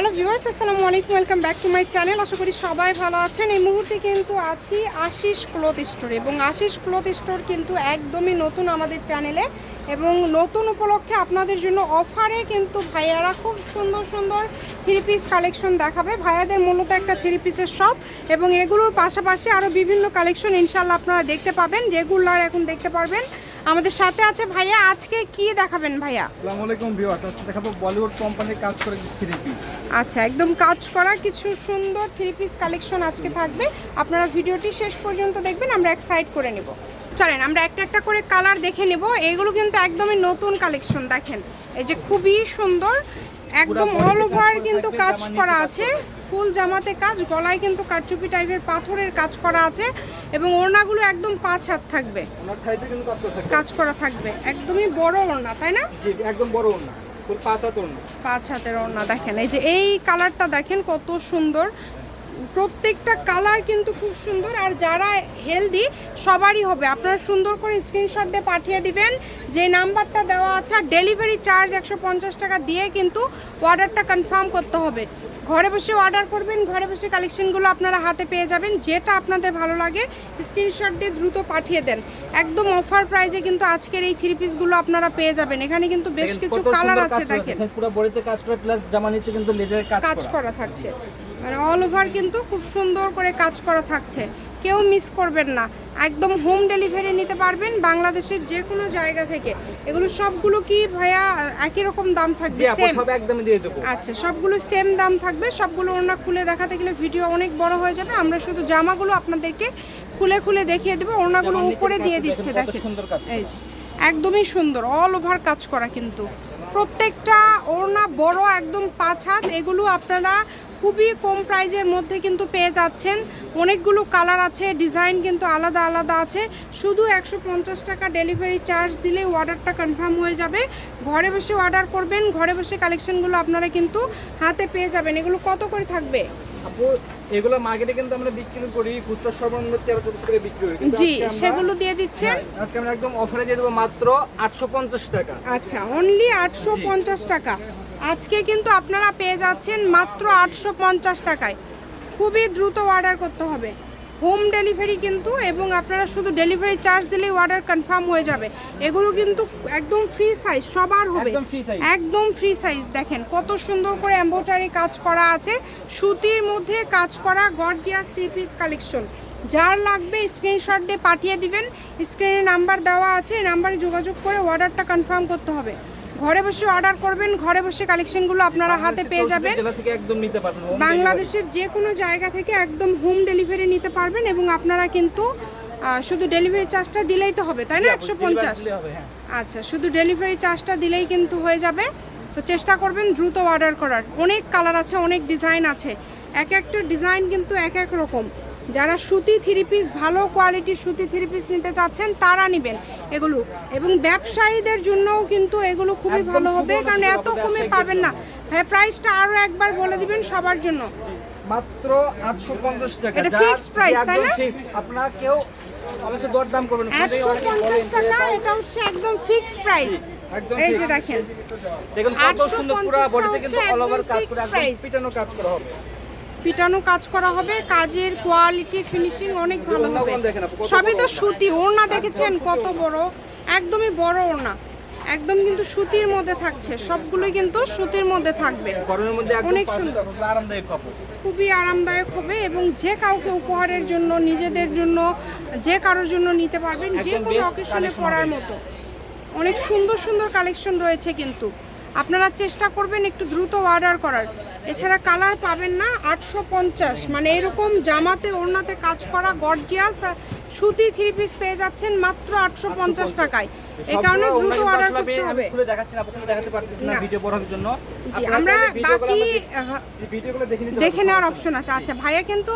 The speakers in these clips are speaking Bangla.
হ্যালো ভিউয়ার্স, আসসালামু আলাইকুম, welcome back to my channel. আশা করি সবাই ভালো আছেন। এই মুহূর্তে কিন্তু আছি আশিস ক্লথ স্টোরে, এবং আশিস ক্লথ স্টোর কিন্তু একদমই নতুন আমাদের চ্যানেলে, এবং নতুন উপলক্ষে আপনাদের জন্য অফারে কিন্তু ভাইয়ারা খুব সুন্দর সুন্দর থ্রি পিস কালেকশন দেখাবে। ভাইয়াদের মূলত একটা থ্রি পিসের শপ, এবং এগুলোর পাশাপাশি আরও বিভিন্ন কালেকশন ইনশাল্লাহ আপনারা দেখতে পাবেন, রেগুলার এখন দেখতে পারবেন। আমাদের সাথে আছে ভাইয়া। আজকে কি দেখাবেন ভাইয়া? আসসালামু আলাইকুম ভিউয়ার্স, আজকে দেখাবো বলিউড কোম্পানির কাজ করে থ্রি পিস। আচ্ছা, একদম কাজ করা কিছু সুন্দর থ্রি পিস কালেকশন আজকে থাকবে। আপনারা ভিডিওটি শেষ পর্যন্ত দেখবেন, আমরা এক সাইড করে নেব। চলেন আমরা একটা একটা করে কালার দেখে নেব। এগুলো কিন্তু একদমই নতুন কালেকশন। দেখেন এই যে খুবই সুন্দর, একদম অল ওভার কিন্তু কাজ করা আছে, ফুল জামাতে কাজ, গলায় কিন্তু কারচুপি টাইপের পাথরের কাজ করা আছে, এবং ওড়নাগুলো একদম 5 হাত থাকবে, ওনার সাইডে কিন্তু কাজ করা থাকবে। একদমই বড় ওড়না, তাই না? জি, একদম বড় ওড়না, ফুল 5 হাত ওড়না। 5 হাতের ওড়না। দেখেন এই যে এই কালারটা দেখেন কত সুন্দর, প্রত্যেকটা কালার কিন্তু খুব সুন্দর। আর যারা হেলদি সবারই হবে, আপনারা সুন্দর করে স্ক্রিনশট দিয়ে পাঠিয়ে দিবেন যে নাম্বারটা দেওয়া আছে। আর ডেলিভারি চার্জ 150 টাকা দিয়ে কিন্তু অর্ডারটা কনফার্ম করতে হবে। ঘরে বসে অর্ডার করবেন, ঘরে বসে কালেকশনগুলো আপনারা হাতে পেয়ে যাবেন। যেটা আপনাদের ভালো লাগে স্ক্রিনশট দিয়ে দ্রুত পাঠিয়ে দেন। একদম অফার প্রাইজে কিন্তু আজকের এই থ্রি পিসগুলো আপনারা পেয়ে যাবেন। এখানে কিন্তু বেশ কিছু কালার আছে। দেখেন পুরো বডিতে কাজ করে, প্লাস জামা নিচে কিন্তু লেজারের কাজ করা থাকছে, মানে অল ওভার কিন্তু খুব সুন্দর করে কাজ করা থাকছে। কেউ মিস করবেন না, একদম হোম ডেলিভারি নিতে পারবেন বাংলাদেশের যে কোনো জায়গা থেকে। এগুলো সবগুলো কি ভাইয়া একই রকম দাম থাকবে? সেম? সব একদমই দিয়ে দেব। আচ্ছা, সবগুলো সেম দাম থাকবে। সবগুলো ওড়না খুলে দেখাতে গেলে ভিডিও অনেক বড় হয়ে যাবে। আমরা শুধু জামাগুলো আপনাদেরকে খুলে খুলে দেখিয়ে দেবো, ওড়নাগুলো উপরে দিয়ে দিচ্ছে। দেখেন এই যে একদমই সুন্দর অল ওভার কাজ করা, কিন্তু প্রত্যেকটা ওড়না বড়, একদম 5 হাত। এগুলো আপনারা খুবই কম প্রাইজের মধ্যে কিন্তু পেয়ে যাচ্ছেন। অনেকগুলো কালার আছে, ডিজাইন কিন্তু আলাদা আলাদা আছে। শুধু 150 টাকা ডেলিভারি চার্জ দিলেই অর্ডারটা কনফার্ম হয়ে যাবে। ঘরে বসে অর্ডার করবেন, ঘরে বসে কালেকশনগুলো আপনারা কিন্তু হাতে পেয়ে যাবেন। এগুলো কত করে থাকবে আপু? এগুলো মার্কেটে কিন্তু আমরা বিক্রি করি খুচরা সর্বনিম্ন 13-14 টাকা বিক্রি করি, কিন্তু জি, সেগুলো দিয়ে দিচ্ছেন। আজকে আমরা একদম অফারে দিয়ে দেবো মাত্র 850 টাকা। আচ্ছা, অনলি 850 টাকা। আজকে কিন্তু আপনারা পেয়ে যাচ্ছেন মাত্র 850 টাকায়। খুবই দ্রুত অর্ডার করতে হবে, হোম ডেলিভারি কিন্তু, এবং আপনারা শুধু ডেলিভারি চার্জ দিলেই অর্ডার কনফার্ম হয়ে যাবে। এগুলো কিন্তু একদম ফ্রি সাইজ, সবার হবে, একদম ফ্রি সাইজ। দেখেন কত সুন্দর করে এমব্রয়ডারি কাজ করা আছে, সুতির মধ্যে কাজ করা গর্জিয়াস থ্রি পিস কালেকশন। যার লাগবে স্ক্রিনশট দিয়ে পাঠিয়ে দিবেন। স্ক্রিনে নাম্বার দেওয়া আছে, এই নাম্বারে যোগাযোগ করে অর্ডারটা কনফার্ম করতে হবে। ঘরে বসে অর্ডার করবেন, ঘরে বসে কালেকশনগুলো আপনারা হাতে পেয়ে যাবেন। বাংলাদেশের যে কোনো জায়গা থেকে একদম হোম ডেলিভারি নিতে পারবেন, এবং আপনারা কিন্তু শুধু ডেলিভারি চার্জটা দিলেই তো হবে, তাই না? 150। আচ্ছা, শুধু ডেলিভারি চার্জটা দিলেই কিন্তু হয়ে যাবে। তো চেষ্টা করবেন দ্রুত অর্ডার করার। অনেক কালার আছে, অনেক ডিজাইন আছে, এক একটা ডিজাইন কিন্তু এক এক রকম। যারা সুতি থ্রি পিস, ভালো কোয়ালিটির সুতি থ্রি পিস নিতে চাচ্ছেন তারা নেবেন এগুলো, এবং ব্যবসায়ীদের জন্যও কিন্তু এগুলো খুবই ভালো হবে, কারণ এত কমে পাবেন না। হ্যাঁ, প্রাইসটা আরও একবার বলে দিবেন সবার জন্য। মাত্র 850 টাকা। এটা ফিক্সড প্রাইস, তাই না? আপনারা কেউ অবশ্য দর দাম করবেন না। 850 টাকা, এটা হচ্ছে একদম ফিক্সড প্রাইস। এই যে দেখেন কত সুন্দর, পুরো বডিতে কিন্তু অল ওভার কাজ করা, একদম পিটানো কাজ করা হবে, পিটানো কাজ করা হবে। কাজের কোয়ালিটি, ফিনিশিং অনেক ভালো হবে। সবই তো সুতি। ওড়না দেখেছেন কত বড়, একদমই বড় ওড়না, একদম কিন্তু সুতির মধ্যে থাকছে। সবগুলোই কিন্তু সুতির মধ্যে থাকবে, অনেক সুন্দর, আরামদায়ক কাপড়, খুবই আরামদায়ক হবে। এবং যে কাউকে উপহারের জন্য, নিজেদের জন্য, যে কারোর জন্য নিতে পারবেন, যে কোনো অকেশনে পরার মতো। অনেক সুন্দর সুন্দর কালেকশন রয়েছে, কিন্তু আপনারা চেষ্টা করবেন একটু দ্রুত অর্ডার করার। এছাড়া কালার পাবেন না। 850, মানে এরকম জামাতে ওড়নাতে কাজ করা গর্জিয়াস সুতি থ্রি পিস পেয়ে যাচ্ছেন মাত্র 850 টাকায়। এই কারণে দ্রুত অর্ডার করতে হবে। খুলে দেখাচ্ছি না, আপনারা দেখাতে পারতেছেন না ভিডিও বড়ার জন্য। জি, আমরা বাকি ভিডিওগুলো দেখে নেওয়ার অপশন আছে। আচ্ছা, ভাইয়া কিন্তু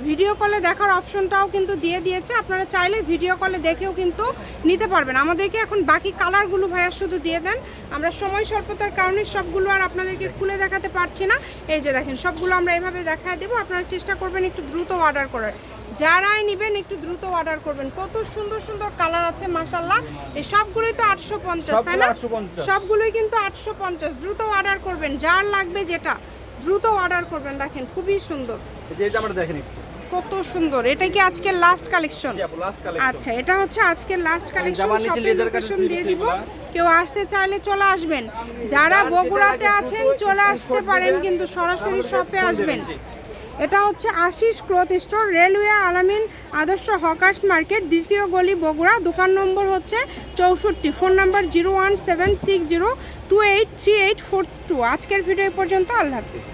ভিডিও কলে দেখার অপশনটাও কিন্তু দিয়ে দিয়েছে। আপনারা চাইলে ভিডিও কলে দেখেও কিন্তু নিতে পারবেন। আমাদেরকে এখন বাকি কালারগুলো ভাইয়া শুধু দিয়ে দেন, আমরা সময় স্বল্পতার কারণে সবগুলো আর আপনাদেরকে খুলে দেখাতে পারছি না। এই যে দেখেন সবগুলো আমরা এভাবে দেখায় দেবো। আপনারা চেষ্টা করবেন একটু দ্রুত অর্ডার করার। যারাই নেবেন একটু দ্রুত অর্ডার করবেন। কত সুন্দর সুন্দর কালার আছে মাশাআল্লাহ। এই সবগুলোই তো 850, তাই না? সবগুলোই কিন্তু 850। দ্রুত অর্ডার করবেন, যার লাগবে যেটা দ্রুত অর্ডার করবেন। দেখেন খুবই সুন্দর, এই যে জামাটা দেখেন একটু। কত সুন্দর। এটা কি আজকের লাস্ট কালেকশন? জি আপু, লাস্ট কালেকশন। আচ্ছা, এটা হচ্ছে আজকের লাস্ট কালেকশন। জামার নিচে শপের লেজার লোকেশন কাজ দিয়ে দিয়েছি দিব, এগুলা। কেউ আসতে চাইলে চলে আসবেন। যারা বগুড়াতে আছেন চলে আসতে পারেন, কিন্তু সরাসরি শপে আসবেন। এটা হচ্ছে আশিস ক্লথ স্টোর, রেলওয়ে আলামিন আদর্শ হকার্স মার্কেট, দ্বিতীয় গলি, বগুড়া। দোকান নম্বর হচ্ছে 64, ফোন নাম্বার 01760283842। আজকের ভিডিও পর্যন্ত, আল্লাহ হাফিজ।